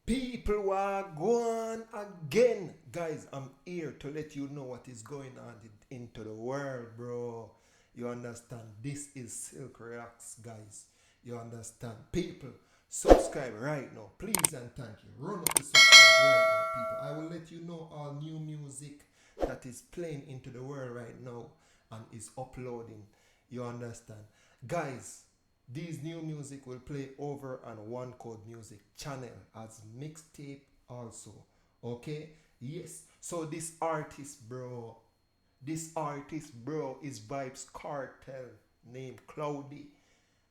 People are going again. Guys, I'm here to let you know what is going on into the world, bro. You understand? This is Silk Reacts, guys. You understand? People, subscribe right now. Please and thank you. Run up the subscribe right now, people. I will let you know all new music that is playing into the world right now and is uploading. You understand? Guys, these new music will play over on One Code Music channel as mixtape also. Okay? Yes. So this artist, bro, is Vybz Kartel, named Cloudy.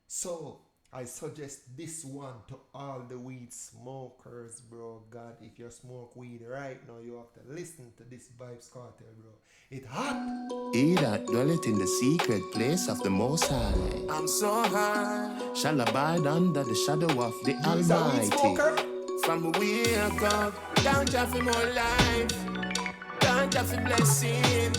So I suggest this one to all the weed smokers, bro. God, if you smoke weed right now, you have to listen to this Vybz Kartel, bro. It hot. He that dwelleth in the secret place of the Most High I'm so high shall abide under the shadow of the He's a weed Almighty. smoker. from a wake up. Don't have for more life, don't have for blessing.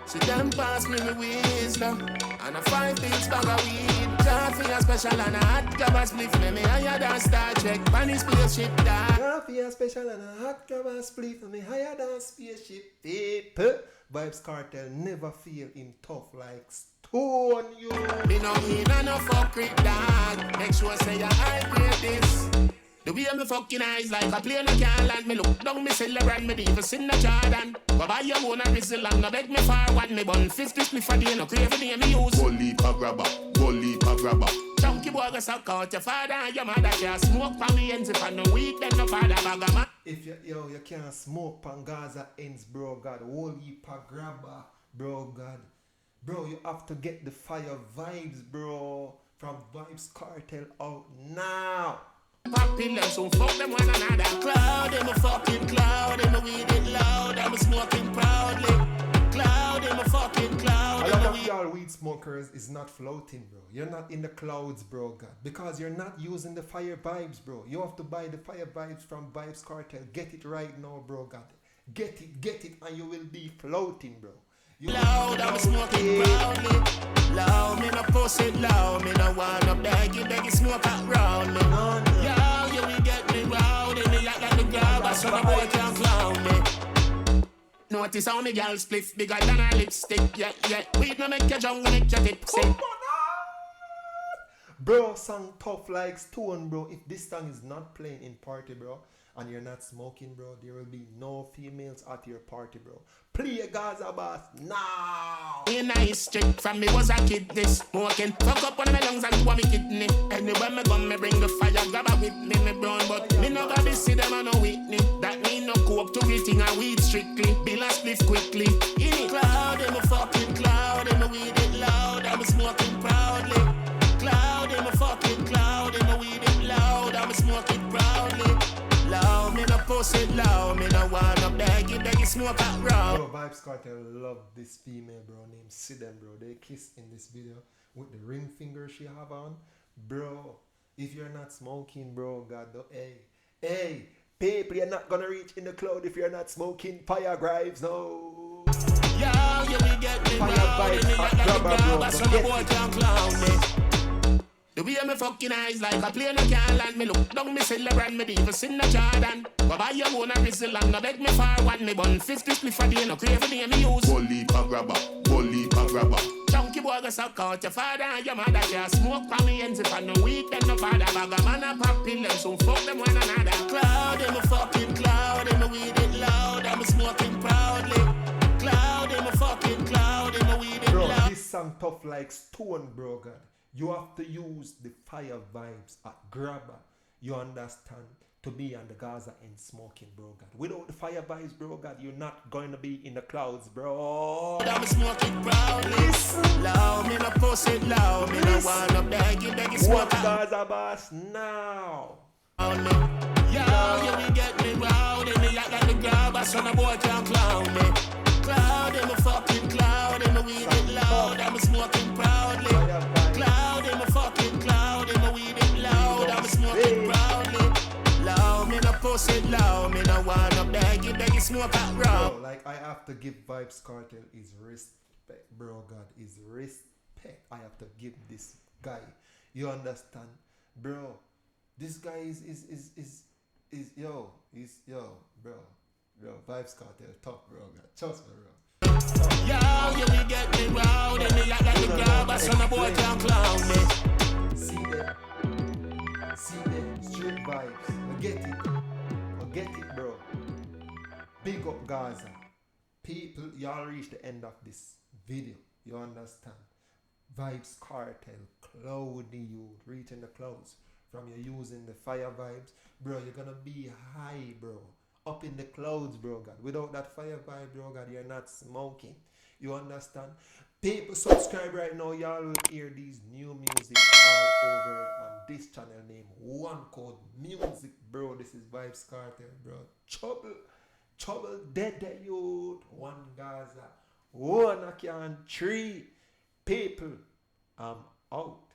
So don't pass me wisdom and a 5 big bag of weed. Coffee a special and a hot cup of spliff. Me higher than Star Trek, funny spaceship that. Coffee a special and a hot cup of spliff for me higher than spaceship people. Vybz Kartel never feel him tough like stone, you. Me no mean a no fuck with dog. Make sure say you high grade this. The way me fucking eyes like a plane I can't land. Me look down me celebrate me Davis in the Jordan. Go buy your own a Rizal and no beg me forward. Me bun 50 spliff a day, no craving name me use. Gully pa grabber, gully pa grabber. Chunky boy go suck out your father and your mother. Can't smoke pa me ends if I no weed then no father bag man. If you can't smoke Pangaza ends, bro, God. Whole heap of grabber, bro, God. Bro, you have to get the fire vibes, bro, from Vybz Kartel out now. Popping them so fuck them one another. Cloud in my fucking cloud, in my weed it loud. I'm smoking proudly. Cloud in my fucking cloud. A lot of y'all weed smokers is not floating, bro. You're not in the clouds, bro, God. Because you're not using the fire vibes, bro. You have to buy the fire vibes from Vybz Kartel. Get it right now, bro, God. Get it, and you will be floating, bro. You Loud, I'm smoking proudly. Loud, me no post it loud. Me no wanna beg you smoke around me. Yo, you will get me round. And me act like the grab, so the boy can't clown me. Notice how me girl spliff bigger than her lipstick. Yeah, yeah. Weed no make your jungle make your tip sick. Bro, song tough like stone, bro. If this song is not playing in party, bro, and you're not smoking, bro, there will be no females at your party, bro. Play a Gaza Bass now. In a history, from me was a kid, this smoking. Fuck up one of my lungs and two of me kidney. Anywhere me go, me bring the fire, grab a with me brown. But me no gotta see them and no Whitney. That mean no cope to everything and weed strictly. Bill a spliff quickly. In the cloud, in my fucking cloud, in my weed it loud. I'm smoking proudly. Cloud, in my fucking cloud, in my weed it loud. I'm smoking proudly. Loud, me no post it loud. Me no wanna beg you smoke around. Bro, Vybz Kartel love this female, bro, named Sidem, bro. They kiss in this video with the ring finger she have on. Bro, if you're not smoking, bro, God, hey, people, you're not gonna reach in the cloud if you're not smoking fire grives, no. Yo, you will get me Fire round. vibes, And me hot like the grabber, bro, grab, so but the get boy it. can't clown me. The way me fucking eyes like a plane I can't land. Me look down me celebrate me Davis in the Jordan. Go buy your own a Rizal and no beg me forward. Me bun 50 spliff a day, no craving name me use. Gully pa grabber, gully pa grabber. Chunky boy go suck out your father and your mother. Can't smoke pa me ends if I no weed then no father bag a man a pop pill them so fuck them one another. Cloud in my fucking cloud, in my weed it loud. I'm smoking proudly. Cloud in my fucking cloud, in my weed it Bro, loud. this song tough like stone, bro, God. You have to use the fire vibes at grabber. You understand? To be on the Gaza and smoking, bro, God. Without the fire vibes, bro, God, you're not going to be in the clouds, bro. I'm smoking proudly. Listen. Loud, me no post it loud. Me no wanna beg you smoke What around Gaza Bass now? me. Yo, you will get me round. And me act like the grab, so the boy can't clown me. Cloud in my fucking cloud, in my weed it loud. I'm smoking proudly. Fire vibes. Cloud in my fucking cloud, in my weed it loud. I'm smoking proudly. Loud, me no post it loud. Me no wanna beg you smoke around. Bro, like I have to give Vybz Kartel his respect, bro, God, his respect. I have to give this guy. You understand, bro? This guy is bro. Vybz Kartel, tough, bro. God. Trust me, bro. Yo, you will get me round and me act like the grab a son of boy can't clown me. See them, street vibes. Forget it, bro. Big up Gaza. People, y'all reach the end of this video. You understand? Vybz Kartel, cloudy you, reaching the clouds. From you using the fire vibes, bro, you're gonna be high, bro. Up in the clouds, bro, God. Without that fire vibe, bro, God, you're not smoking. You understand? People, subscribe right now. Y'all will hear these new music all over on this channel name. One code music, bro. This is Vybz Kartel, bro. Trouble, dead youth. One Gaza. One Akan, three. People, I'm out.